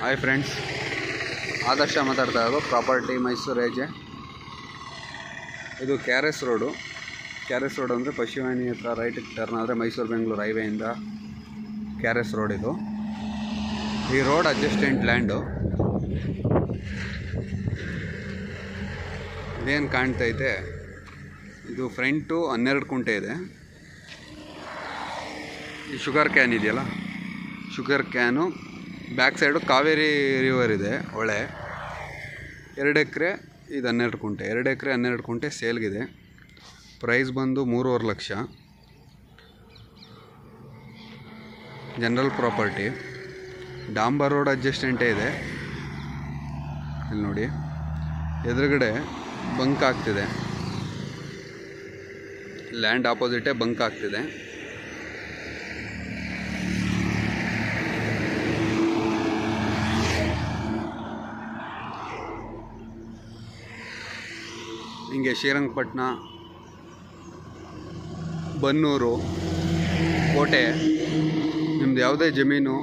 Hi friends, ಆದರ್ಶ ಮಾತಾಡ್ತಾ ಇರೋದು. Property Mysuru ಹೆಜ್ಜೆ. ಇದು KRS ರೋಡು. KRS ರೋಡ್ ಅಂದರೆ ಪಶ್ಚಿಮವಾಹಿನಿ ಹತ್ರ ರೈಟಿಗೆ ಟರ್ನ್ ಆದರೆ ಮೈಸೂರು ಬೆಂಗಳೂರು ಹೈವೇಯಿಂದ KRS ರೋಡ್ ಇದು. ಈ ರೋಡ್ ಅಡ್ಜಸ್ಟೆಂಟ್ ಲ್ಯಾಂಡು. ಇದೇನು ಕಾಣ್ತೈತೆ, ಇದು ಫ್ರಂಟು 12 ಕುಂಟೆ ಇದೆ. ಈ ಶುಗರ್ ಕ್ಯಾನ್ ಇದೆಯಲ್ಲ, sugar can back side Kaveri river ಇದೆ, ಹೊಳೆ. 2 ಎಕರೆ ಇದು 12 ಕುಂಟೆ. 2 ಎಕರೆ 12 ಕುಂಟೆ ಸೇಲ್ಗಿದೆ. ಪ್ರೈಸ್ ಬಂದು 3.5 ಲಕ್ಷ. General property. ಡಾಂಬರ್ ರೋಡ್ ಅಡ್ಜಸ್ಟೆಂಟೇ ಇದೆ. ಇಲ್ಲಿ ನೋಡಿ, ಎದುರುಗಡೆ ಬಂಕ್ ಆಗ್ತಿದೆ. ಲ್ಯಾಂಡ್ ಆಪೋಸಿಟೇ ಬಂಕ್ ಆಗ್ತಿದೆ. ಹಿಂಗೆ ಶ್ರೀರಂಗಪಟ್ಟಣ, ಬನ್ನೂರು, ಕೋಟೆ, ನಿಮ್ದು ಯಾವುದೇ ಜಮೀನು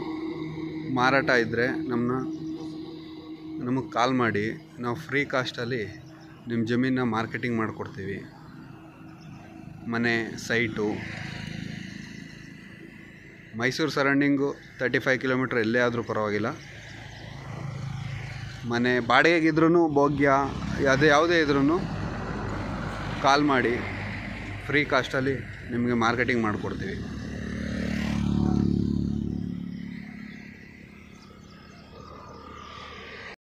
ಮಾರಾಟ ಇದ್ದರೆ ನಮಗೆ ಕಾಲ್ ಮಾಡಿ. ನಾವು ಫ್ರೀ ಕಾಸ್ಟಲ್ಲಿ ನಿಮ್ಮ ಜಮೀನನ್ನ ಮಾರ್ಕೆಟಿಂಗ್ ಮಾಡಿಕೊಡ್ತೀವಿ. ಮನೆ, ಸೈಟು, ಮೈಸೂರು ಸರೌಂಡಿಂಗು 35 ಕಿಲೋಮೀಟ್ರ್ ಎಲ್ಲೇ ಆದರೂ ಪರವಾಗಿಲ್ಲ. ಮನೆ ಬಾಡಿಗೆಗಿದ್ರೂ, ಭೋಗ್ಯ ಅದು ಯಾವುದೇ ಇದ್ರೂ ಕಾಲ್ ಮಾಡಿ. ಫ್ರೀ ಕಾಸ್ಟಲ್ಲಿ ನಿಮಗೆ ಮಾರ್ಕೆಟಿಂಗ್ ಮಾಡಿಕೊಡ್ತೀವಿ.